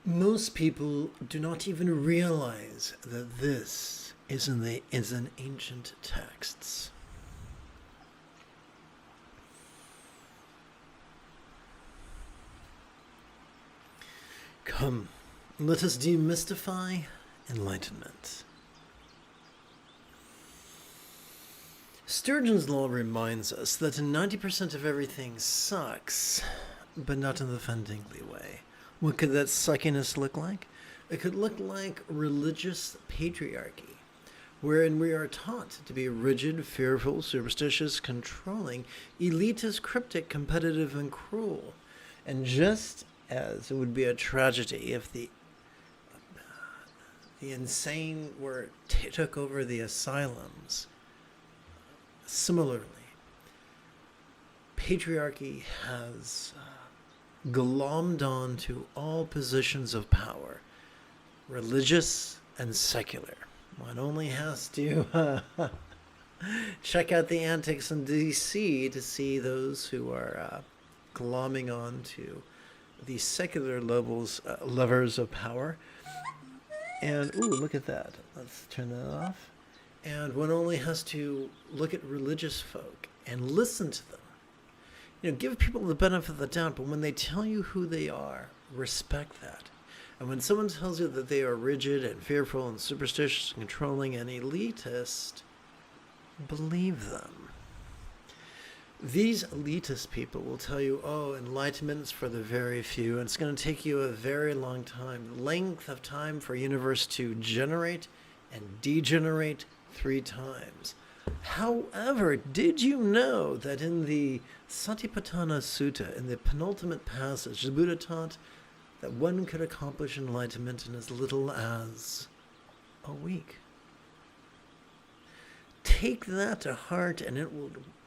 Most people do not even realize that this is in ancient texts. Come, let us demystify enlightenment. Sturgeon's law reminds us that 90% of everything sucks, but not in the offendingly way. What could that suckiness look like? It could look like religious patriarchy, wherein we are taught to be rigid, fearful, superstitious, controlling, elitist, cryptic, competitive, and cruel. And just as it would be a tragedy if the insane took over the asylums, similarly, patriarchy has glommed on to all positions of power, religious and secular. One only has to check out the antics in D.C. to see those who are glomming on to the secular levers of power. And, ooh, look at that. Let's turn that off. And one only has to look at religious folk and listen to them. Give people the benefit of the doubt, but when they tell you who they are, respect that. And when someone tells you that they are rigid and fearful and superstitious and controlling and elitist, believe them. These elitist people will tell you, oh, enlightenment is for the very few, and it's going to take you a very long time. Length of time for a universe to generate and degenerate 3 times. However, did you know that in the Satipatthana Sutta, in the penultimate passage, the Buddha taught that one could accomplish enlightenment in as little as a week? Take that to heart, and it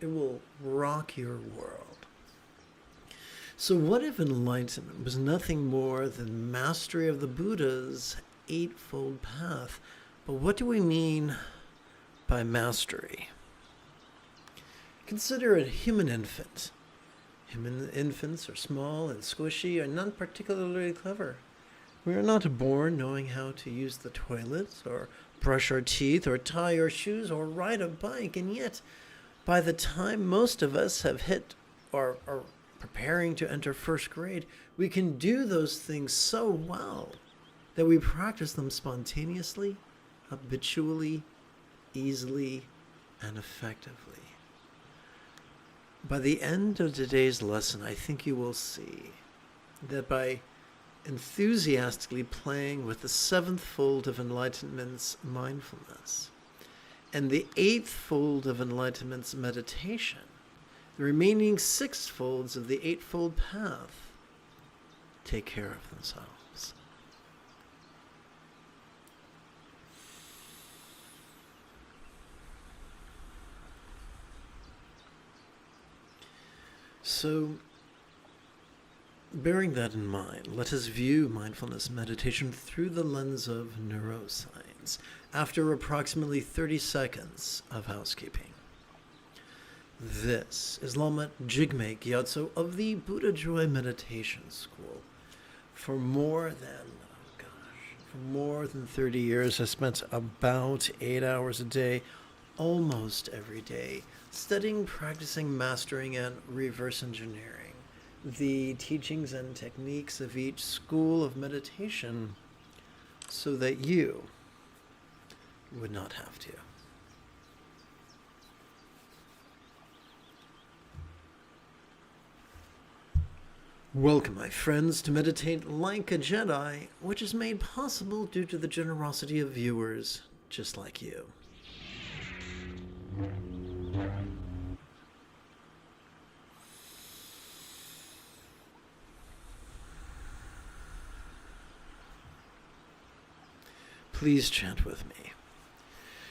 will rock your world. So what if enlightenment was nothing more than mastery of the Buddha's Eightfold Path? But what do we mean by mastery? Consider a human infant. Human infants are small and squishy and not particularly clever. We are not born knowing how to use the toilet or brush our teeth or tie our shoes or ride a bike, and yet by the time most of us have hit or are preparing to enter first grade, we can do those things so well that we practice them spontaneously, habitually, easily, and effectively. By the end of today's lesson, I think you will see that by enthusiastically playing with the 7th fold of enlightenment's mindfulness and the 8th fold of enlightenment's meditation, the remaining 6 folds of the Eightfold Path take care of themselves. So, bearing that in mind, let us view mindfulness meditation through the lens of neuroscience after approximately 30 seconds of housekeeping. This is Lama Jigme Gyatso of the Buddha Joy Meditation School. For more than 30 years, I spent about 8 hours a day, almost every day, studying, practicing, mastering, and reverse engineering the teachings and techniques of each school of meditation so that you would not have to. Welcome, my friends, to Meditate Like a Jedi, which is made possible due to the generosity of viewers just like you. Please chant with me.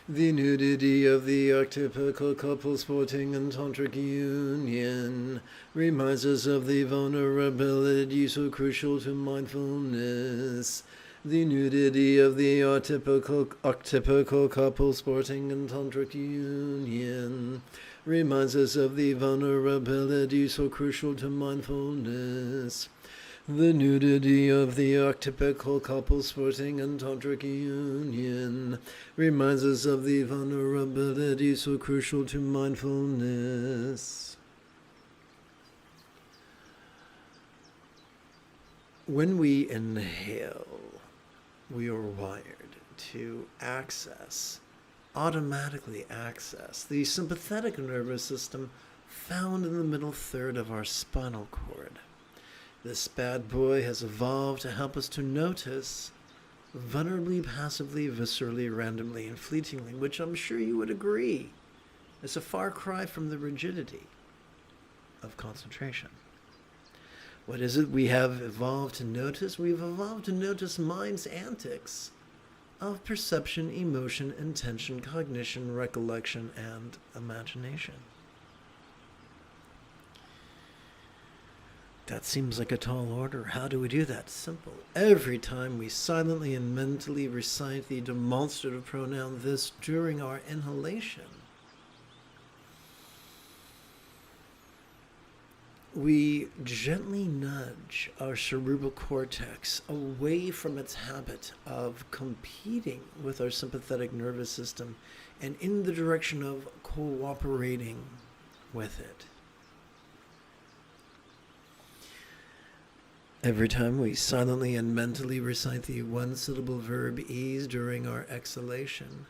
The nudity of the archetypical couple sporting and tantric union reminds us of the vulnerability so crucial to mindfulness. The nudity of the archetypical couple sporting and tantric union reminds us of the vulnerability so crucial to mindfulness. The nudity of the archetypical couple sporting and tantric union reminds us of the vulnerability so crucial to mindfulness. When we inhale, we are wired to automatically access the sympathetic nervous system found in the middle third of our spinal cord. This bad boy has evolved to help us to notice vulnerably, passively, viscerally, randomly, and fleetingly, which I'm sure you would agree is a far cry from the rigidity of concentration. What is it we have evolved to notice? We've evolved to notice mind's antics of perception, emotion, intention, cognition, recollection, and imagination. That seems like a tall order. How do we do that? Simple. Every time we silently and mentally recite the demonstrative pronoun this during our inhalation, we gently nudge our cerebral cortex away from its habit of competing with our sympathetic nervous system and in the direction of cooperating with it. Every time we silently and mentally recite the one-syllable verb ease during our exhalation,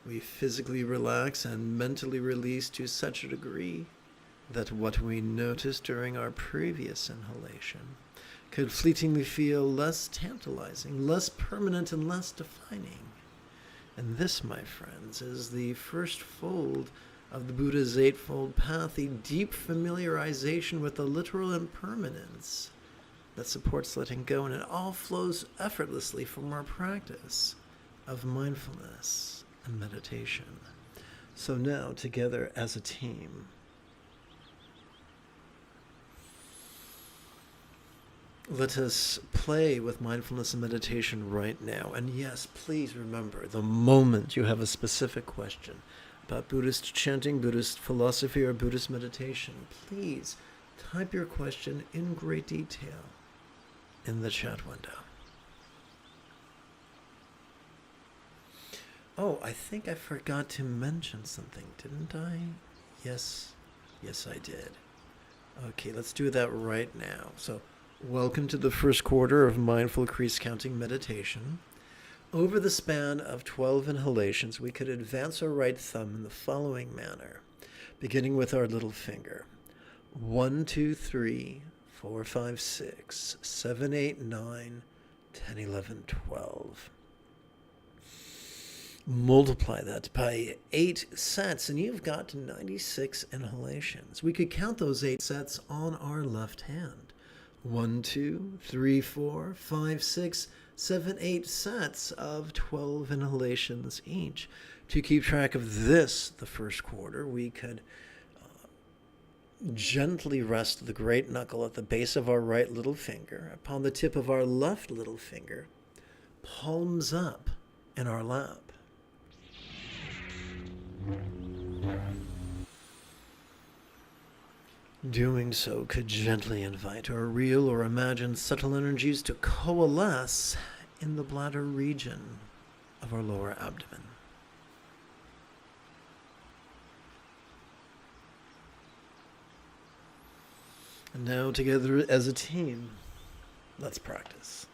we physically relax and mentally release to such a degree that what we noticed during our previous inhalation could fleetingly feel less tantalizing, less permanent, and less defining. And this, my friends, is the first fold of the Buddha's Eightfold Path, the deep familiarization with the literal impermanence that supports letting go, and it all flows effortlessly from our practice of mindfulness and meditation. So now, together as a team, let us play with mindfulness and meditation right now. And yes, please remember, the moment you have a specific question about Buddhist chanting, Buddhist philosophy, or Buddhist meditation, please type your question in great detail in the chat window. Oh, I think I forgot to mention something, didn't I? Yes, I did. Okay, let's do that right now. So, welcome to the first quarter of Mindful Crease Counting Meditation. Over the span of 12 inhalations, we could advance our right thumb in the following manner, beginning with our little finger. 1, 2, 3, 4, 5, 6, 7, 8, 9, 10, 11, 12. Multiply that by 8 sets, and you've got 96 inhalations. We could count those 8 sets on our left hand. 1, 2, 3, 4, 5, 6, 7, 8 sets of 12 inhalations each. To keep track of this, the first quarter, we could gently rest the great knuckle at the base of our right little finger upon the tip of our left little finger, palms up in our lap. Doing so could gently invite our real or imagined subtle energies to coalesce in the bladder region of our lower abdomen. And now, together as a team, let's practice.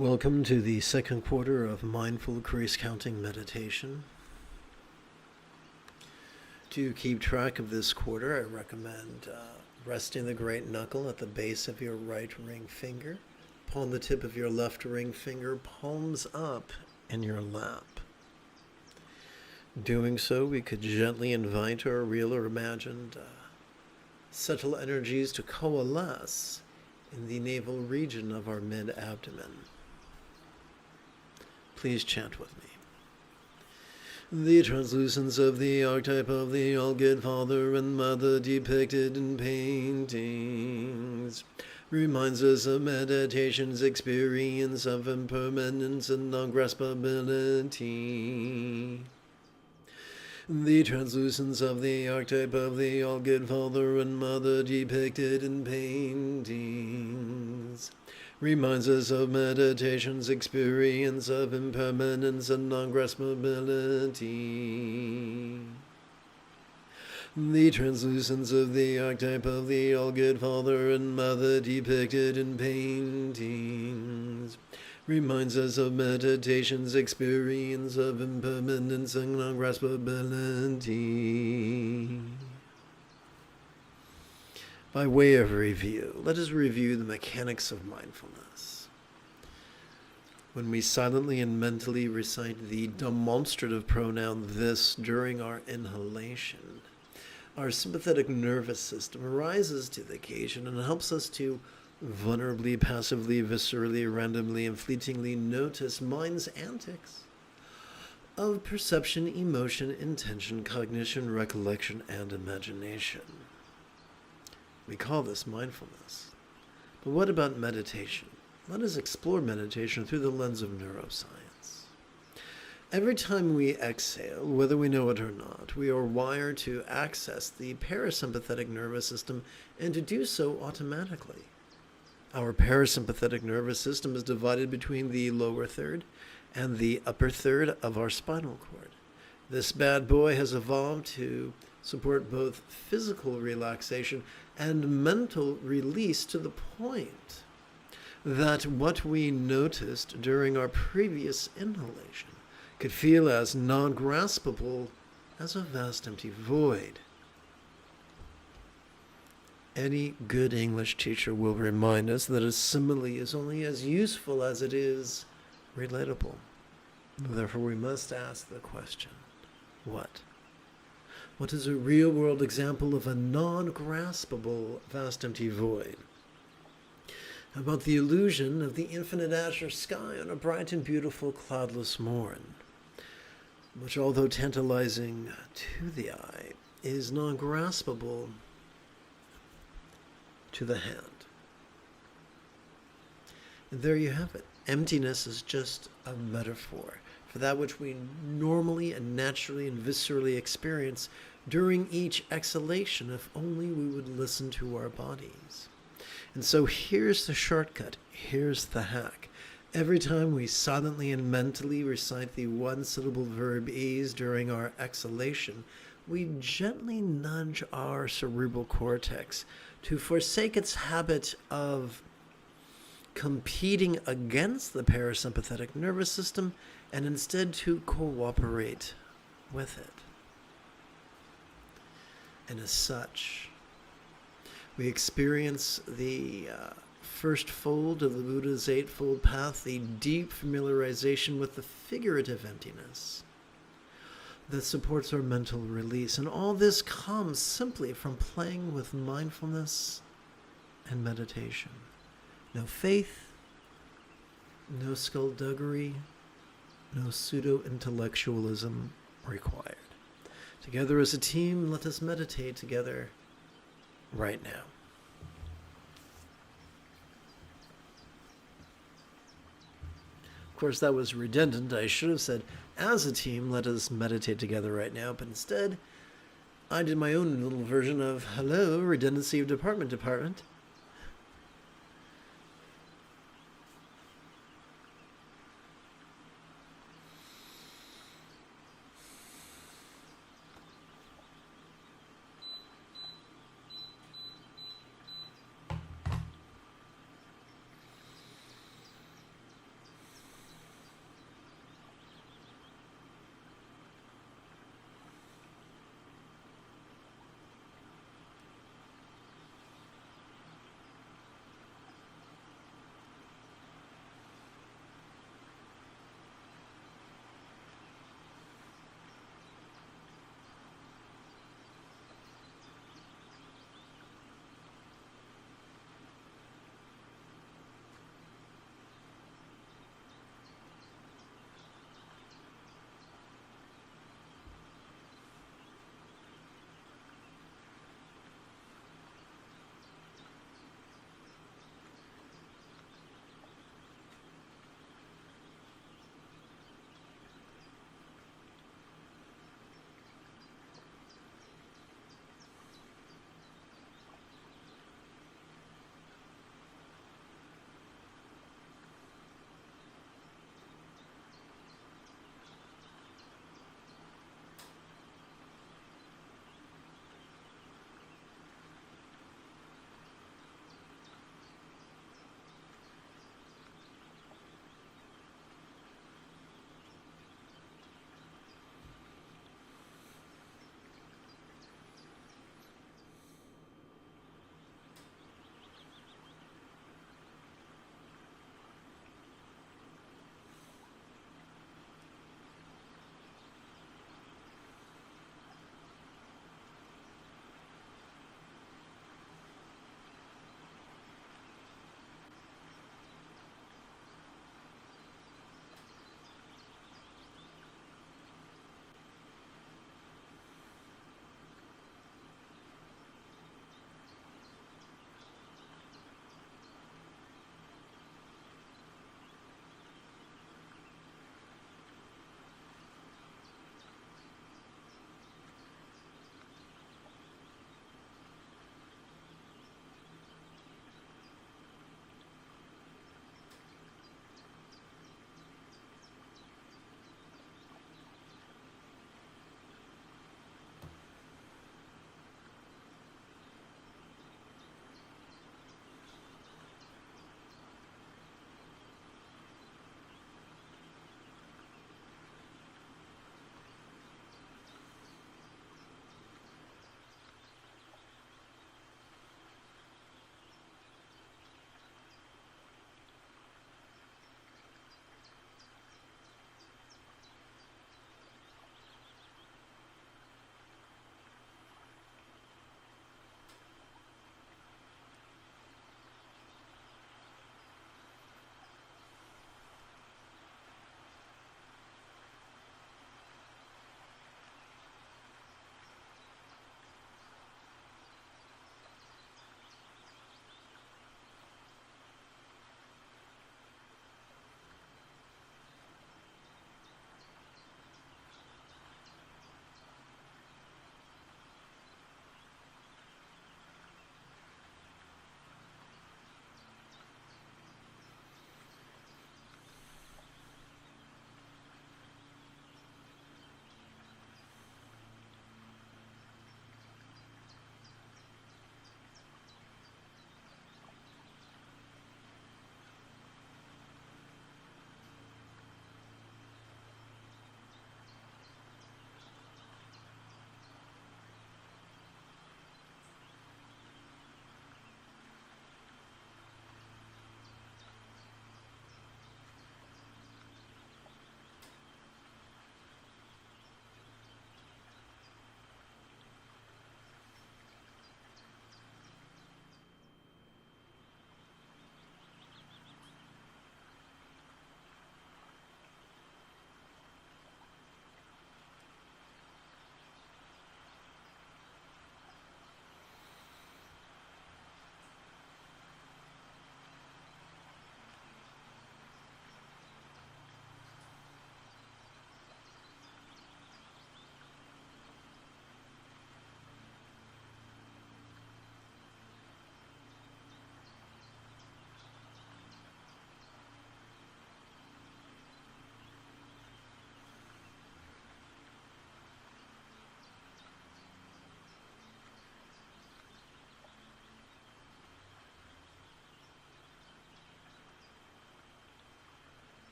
Welcome to the second quarter of Mindful Crease Counting Meditation. To keep track of this quarter, I recommend resting the great knuckle at the base of your right ring finger, upon the tip of your left ring finger, palms up in your lap. Doing so, we could gently invite our real or imagined subtle energies to coalesce in the navel region of our mid-abdomen. Please chant with me. The translucence of the archetype of the all-good father and mother depicted in paintings reminds us of meditation's experience of impermanence and non-graspability. The translucence of the archetype of the all-good father and mother depicted in paintings reminds us of meditation's experience of impermanence and non-graspability. The translucence of the archetype of the all-good father and mother depicted in paintings reminds us of meditation's experience of impermanence and non-graspability. By way of review, let us review the mechanics of mindfulness. When we silently and mentally recite the demonstrative pronoun this during our inhalation, our sympathetic nervous system rises to the occasion and helps us to vulnerably, passively, viscerally, randomly, and fleetingly notice mind's antics of perception, emotion, intention, cognition, recollection, and imagination. We call this mindfulness. But what about meditation? Let us explore meditation through the lens of neuroscience. Every time we exhale, whether we know it or not, we are wired to access the parasympathetic nervous system and to do so automatically. Our parasympathetic nervous system is divided between the lower third and the upper third of our spinal cord. This bad boy has evolved to support both physical relaxation and mental release to the point that what we noticed during our previous inhalation could feel as non-graspable as a vast empty void. Any good English teacher will remind us that a simile is only as useful as it is relatable. Therefore, we must ask the question, what? What is a real-world example of a non-graspable vast empty void? How about the illusion of the infinite azure sky on a bright and beautiful cloudless morn, which, although tantalizing to the eye, is non-graspable to the hand? And there you have it. Emptiness is just a metaphor for that which we normally and naturally and viscerally experience during each exhalation if only we would listen to our bodies. And so here's the shortcut, here's the hack. Every time we silently and mentally recite the one-syllable verb ease during our exhalation, we gently nudge our cerebral cortex to forsake its habit of competing against the parasympathetic nervous system and instead to cooperate with it. And as such, we experience the first fold of the Buddha's Eightfold Path, the deep familiarization with the figurative emptiness that supports our mental release. And all this comes simply from playing with mindfulness and meditation. No faith, no skullduggery, no pseudo-intellectualism required. Together as a team, let us meditate together right now. Of course, that was redundant. I should have said, as a team, let us meditate together right now. But instead, I did my own little version of, hello, redundancy of department.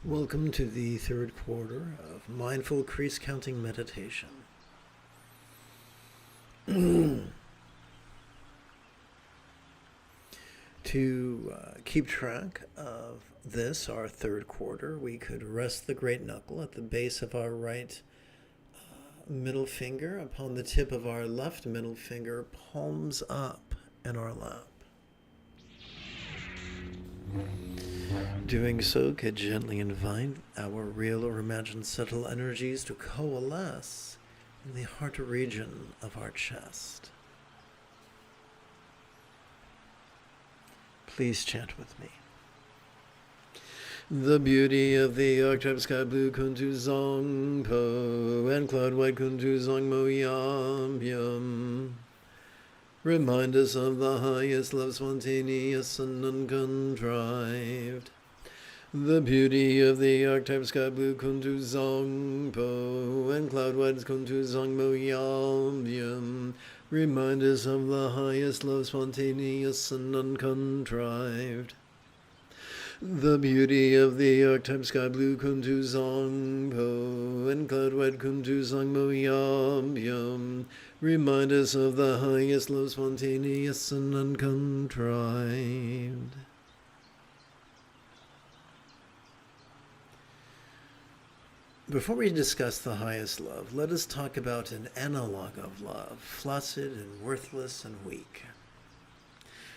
Welcome to the third quarter of Mindful Crease Counting Meditation. To keep track of this, our third quarter, we could rest the great knuckle at the base of our right middle finger upon the tip of our left middle finger, palms up in our lap. Doing so could gently invite our real or imagined subtle energies to coalesce in the heart region of our chest. Please chant with me. The beauty of the archetype sky blue kuntu zong po and cloud white kuntu zong mo yam yam. Remind us of the highest love, spontaneous and uncontrived. The beauty of the archetype sky blue kuntu zong po and cloud white kuntu zong mo yam yam. Remind us of the highest love, spontaneous and uncontrived. The beauty of the archetype sky blue kuntu zong po and cloud white kuntu zong mo yam yam. Remind us of the highest love, spontaneous and uncontrived. Before we discuss the highest love, let us talk about an analog of love, flaccid and worthless and weak.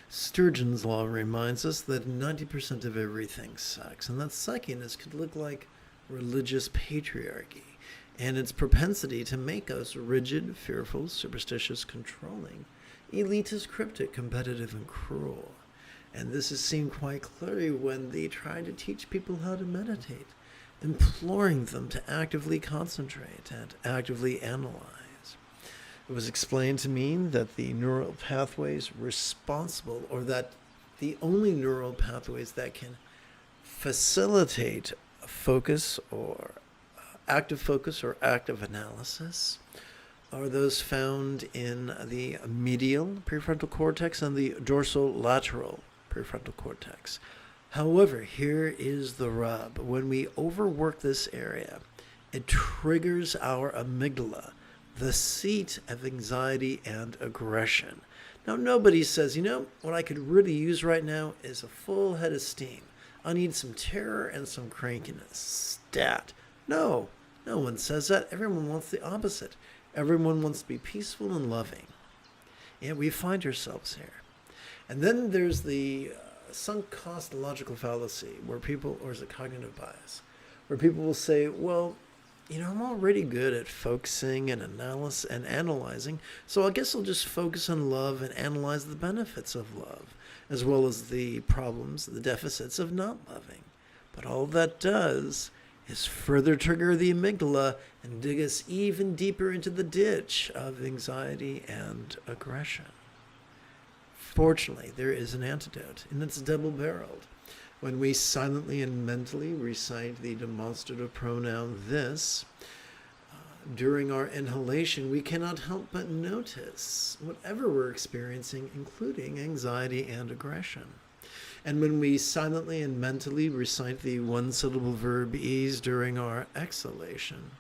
Sturgeon's law reminds us that 90% of everything's sex, and that suckiness could look like religious patriarchy, and its propensity to make us rigid, fearful, superstitious, controlling, elitist, cryptic, competitive, and cruel. And this is seen quite clearly when they try to teach people how to meditate, imploring them to actively concentrate and actively analyze. It was explained to me that the neural pathways responsible, or that the only neural pathways that can facilitate focus or active analysis are those found in the medial prefrontal cortex and the dorsolateral prefrontal cortex. However, here is the rub. When we overwork this area, it triggers our amygdala, the seat of anxiety and aggression. Now, nobody says, what I could really use right now is a full head of steam. I need some terror and some crankiness. Stat. No one says that. Everyone wants the opposite. Everyone wants to be peaceful and loving. And we find ourselves here. And then there's the sunk cost logical fallacy, or is it cognitive bias, where people will say, well, I'm already good at focusing and analyzing, so I guess I'll just focus on love and analyze the benefits of love, as well as the problems, the deficits of not loving. But all that does is further trigger the amygdala and dig us even deeper into the ditch of anxiety and aggression. Fortunately, there is an antidote, and it's double-barreled. When we silently and mentally recite the demonstrative pronoun this, during our inhalation, we cannot help but notice whatever we're experiencing, including anxiety and aggression. And when we silently and mentally recite the one-syllable verb ease during our exhalation,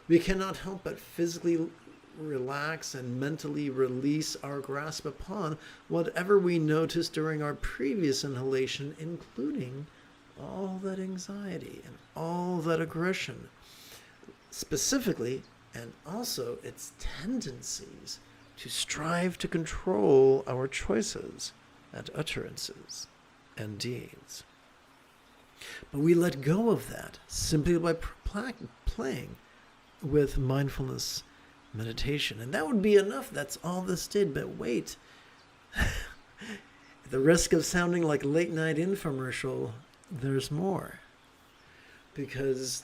we cannot help but physically relax and mentally release our grasp upon whatever we noticed during our previous inhalation, including all that anxiety and all that aggression, specifically, and also its tendencies to strive to control our choices and utterances and deeds. But we let go of that simply by playing with mindfulness meditation. And that would be enough. That's all this did. But wait, the risk of sounding like a late night infomercial, there's more. Because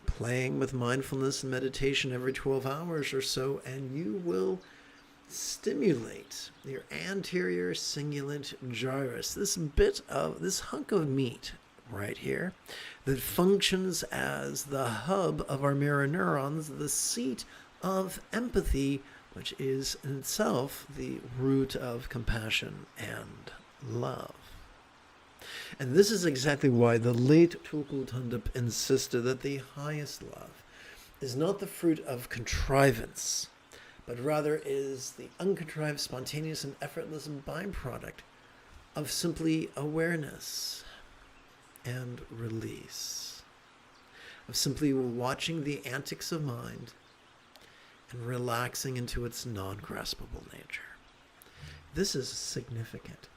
playing with mindfulness and meditation every 12 hours or so, and you will stimulate your anterior cingulate gyrus, this hunk of meat right here that functions as the hub of our mirror neurons, the seat of empathy, which is in itself the root of compassion and love. And this is exactly why the late Tulku Thondup insisted that the highest love is not the fruit of contrivance, but rather is the uncontrived, spontaneous, and effortless byproduct of simply awareness and release, of simply watching the antics of mind and relaxing into its non-graspable nature. This is significant.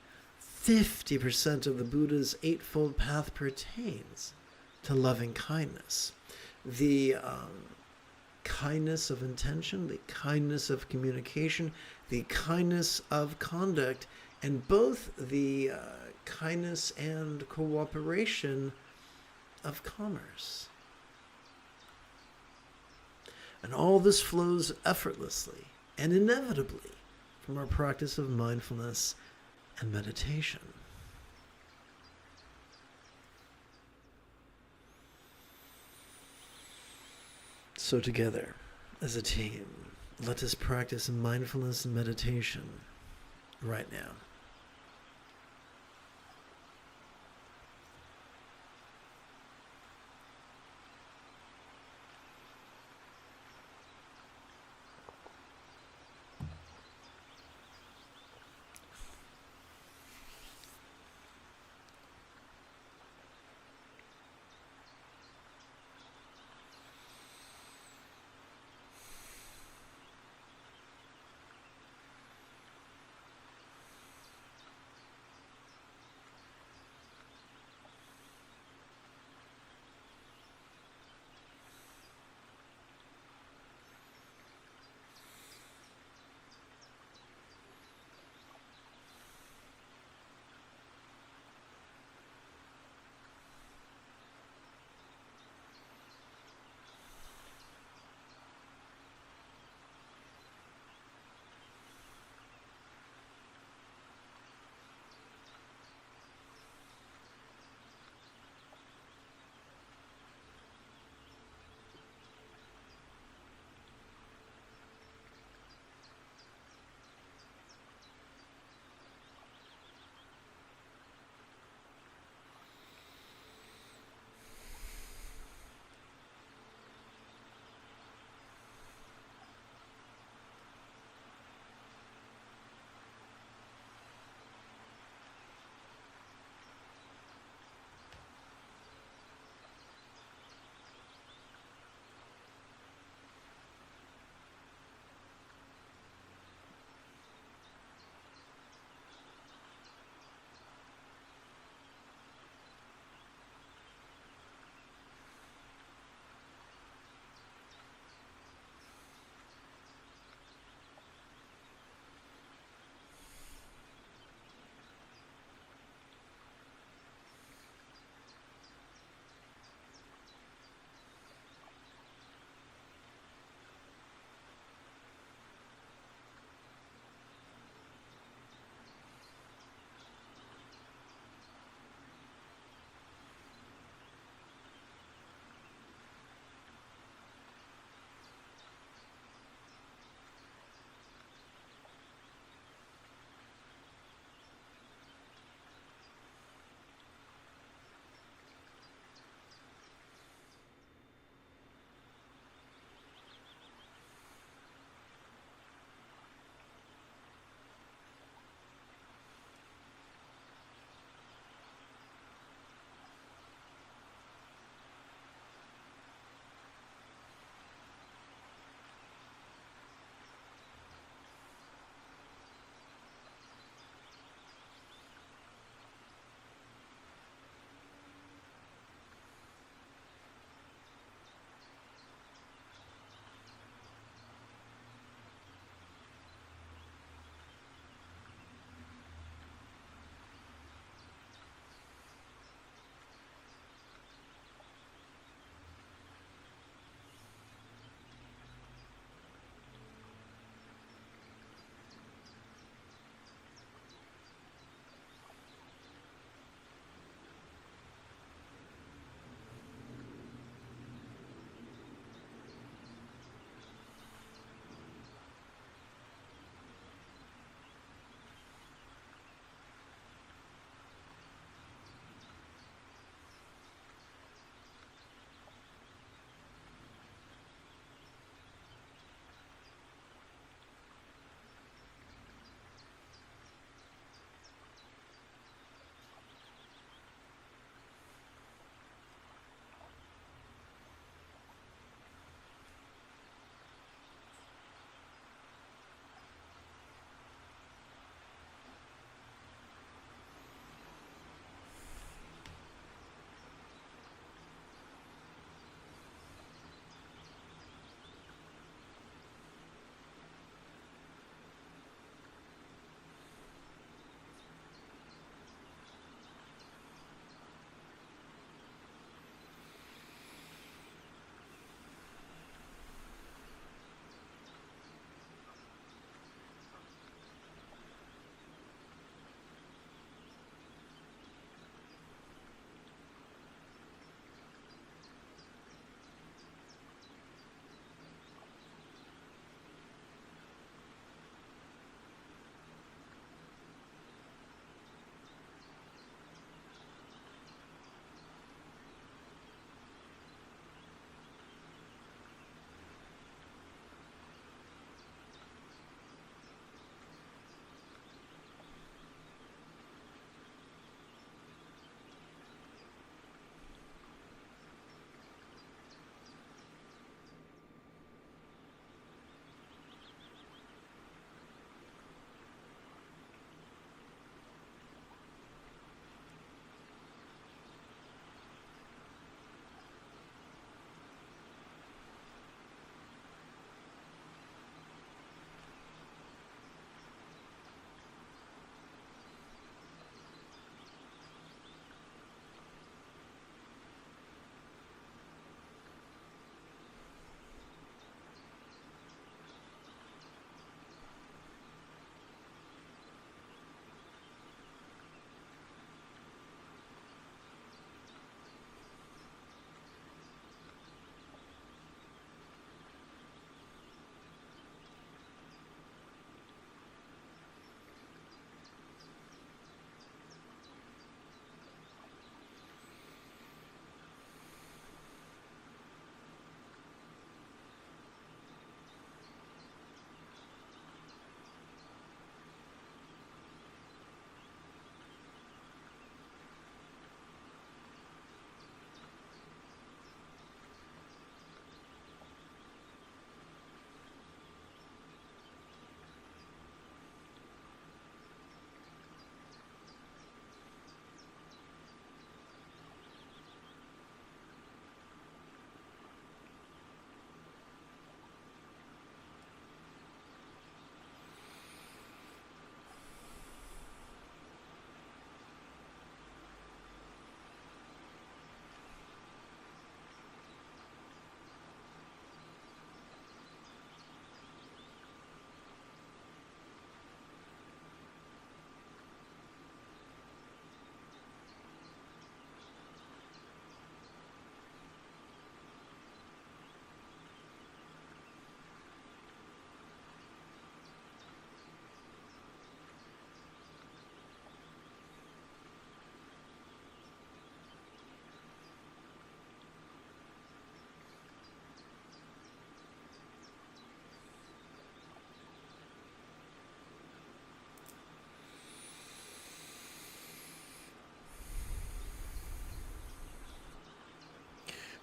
50% of the Buddha's Eightfold Path pertains to loving kindness. The kindness of intention, the kindness of communication, the kindness of conduct, and both the kindness and cooperation of commerce. And all this flows effortlessly and inevitably from our practice of mindfulness and meditation. So together, as a team, let us practice mindfulness and meditation right now.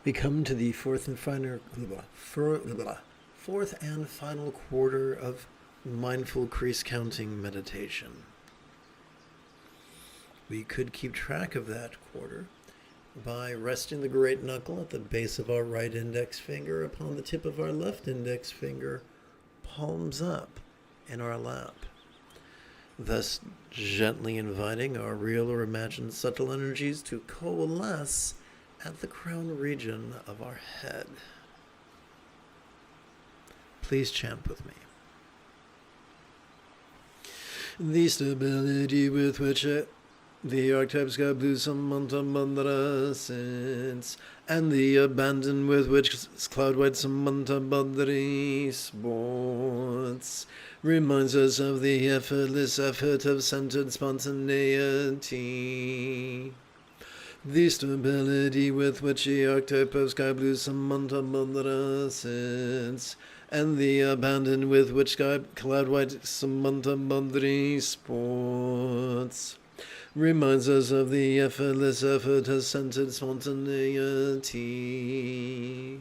We come to the fourth and final quarter of mindful crease counting meditation. We could keep track of that quarter by resting the great knuckle at the base of our right index finger upon the tip of our left index finger, palms up in our lap, thus gently inviting our real or imagined subtle energies to coalesce at the crown region of our head. Please chant with me. The stability with which the archetypes got blue samanta bandara sits, and the abandon with which cloud white samanta bandari sports, reminds us of the effortless effort of centered spontaneity. The stability with which the archetype of sky blue samanta bandara sits, and the abandon with which cloud white samanta bandari sports, reminds us of the effortless effort of centered spontaneity.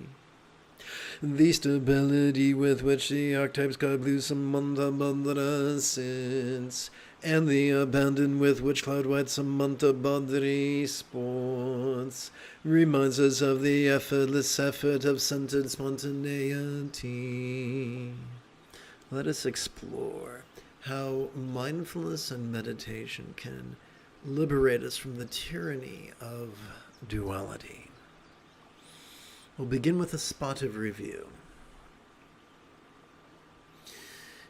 The stability with which the archetypes God blue samanta bandara sits, and the abandon with which cloud white samanta bandari sports, reminds us of the effortless effort of centered spontaneity. Let us explore how mindfulness and meditation can liberate us from the tyranny of duality. We'll begin with a spot of review.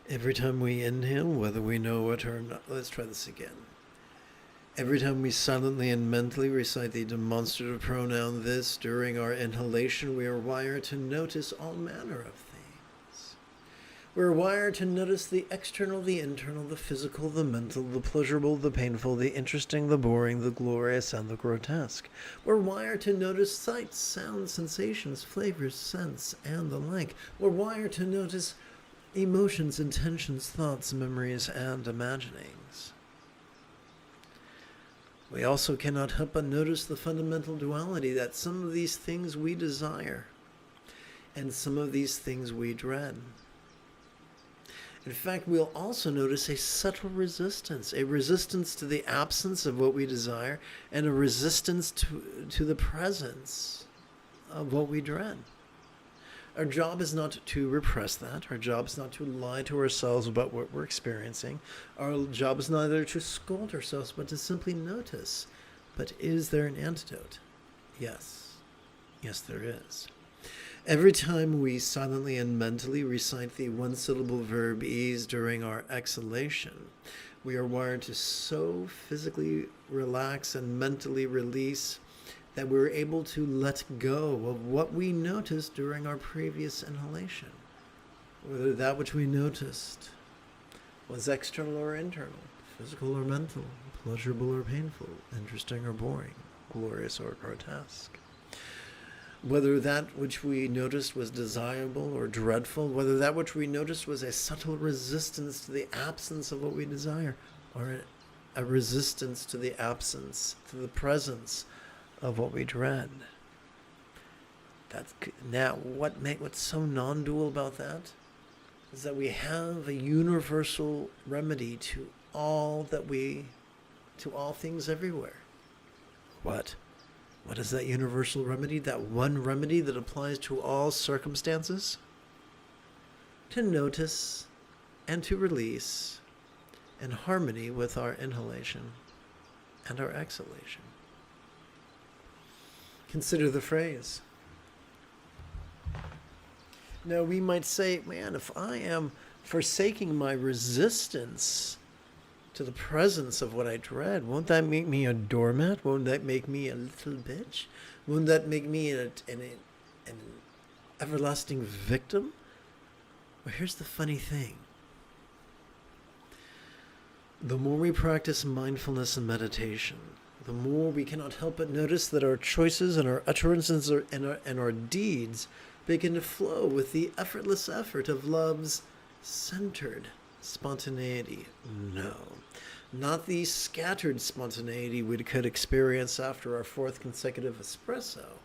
Every time we inhale, whether we know it or not, let's try this again. Every time we silently and mentally recite the demonstrative pronoun this during our inhalation, we are wired to notice all manner of things. We're wired to notice the external, the internal, the physical, the mental, the pleasurable, the painful, the interesting, the boring, the glorious, and the grotesque. We're wired to notice sights, sounds, sensations, flavors, scents, and the like. We're wired to notice emotions, intentions, thoughts, memories, and imaginings. We also cannot help but notice the fundamental duality that some of these things we desire and some of these things we dread. In fact, we'll also notice a subtle resistance, a resistance to the absence of what we desire and a resistance to the presence of what we dread. Our job is not to repress that. Our job is not to lie to ourselves about what we're experiencing. Our job is neither to scold ourselves, but to simply notice. But is there an antidote? Yes. Yes, there is. Every time we silently and mentally recite the one-syllable verb ease during our exhalation, we are wired to so physically relax and mentally release that we're able to let go of what we noticed during our previous inhalation, whether that which we noticed was external or internal, physical or mental, pleasurable or painful, interesting or boring, glorious or grotesque. Whether that which we noticed was desirable or dreadful, whether that which we noticed was a subtle resistance to the absence of what we desire, or a resistance to the absence, to the presence of what we dread. Now, what's so non-dual about that is that we have a universal remedy to all things everywhere. What? What is that universal remedy? That one remedy that applies to all circumstances? To notice and to release in harmony with our inhalation and our exhalation. Consider the phrase. Now we might say, man, if I am forsaking my resistance to the presence of what I dread, won't that make me a doormat? Won't that make me a little bitch? Won't that make me an everlasting victim? Well, here's the funny thing. The more we practice mindfulness and meditation, the more we cannot help but notice that our choices and our utterances and our deeds begin to flow with the effortless effort of love's centered spontaneity. No, not the scattered spontaneity we could experience after our fourth consecutive espresso,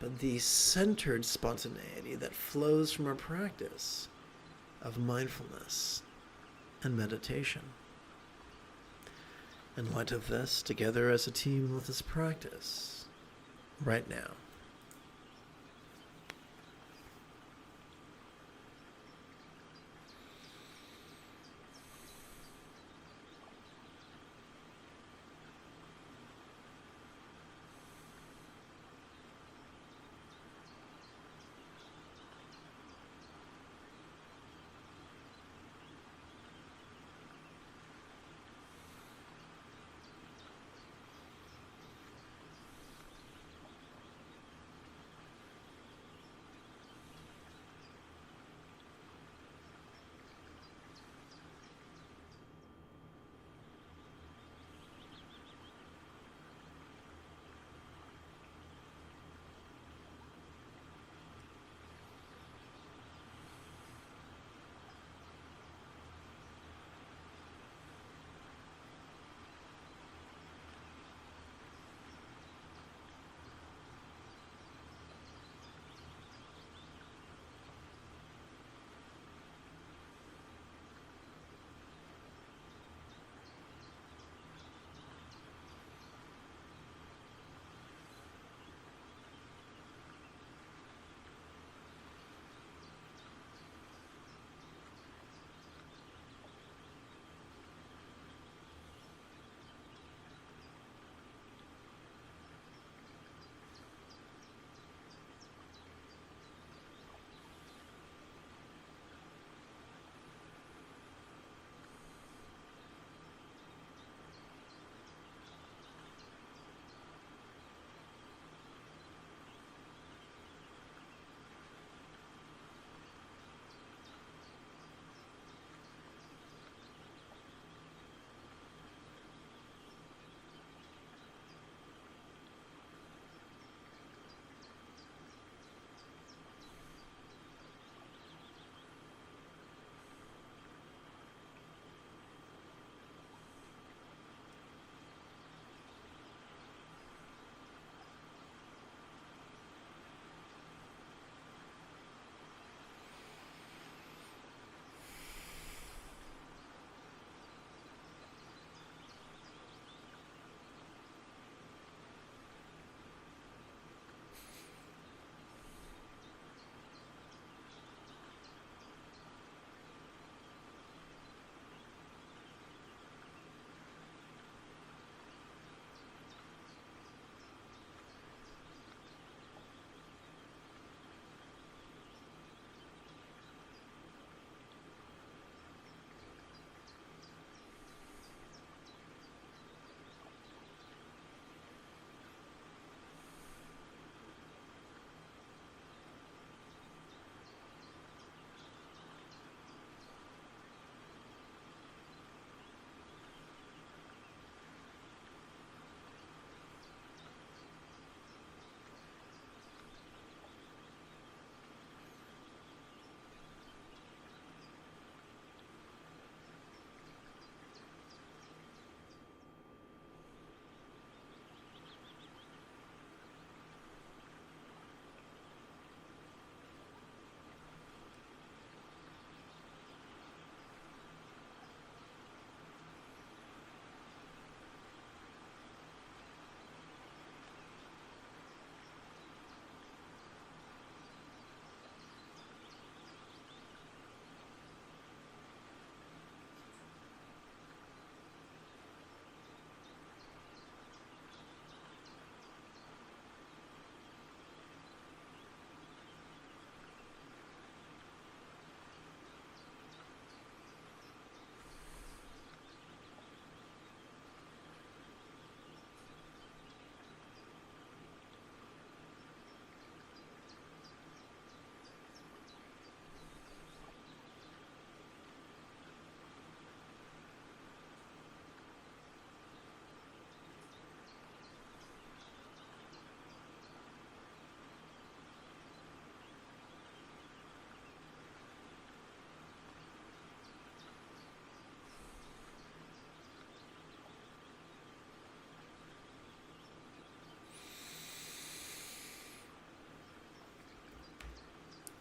but the centered spontaneity that flows from our practice of mindfulness and meditation. In light of this, together as a team, let us practice right now.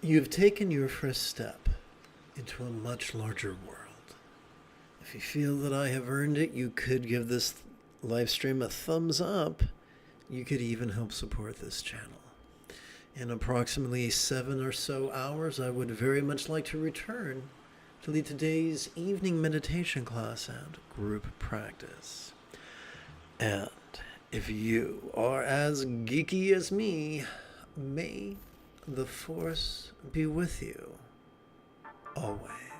You've taken your first step into a much larger world. If you feel that I have earned it, you could give this live stream a thumbs up. You could even help support this channel. In approximately 7 or so hours, I would very much like to return to lead today's evening meditation class and group practice. And if you are as geeky as me, may the Force be with you always.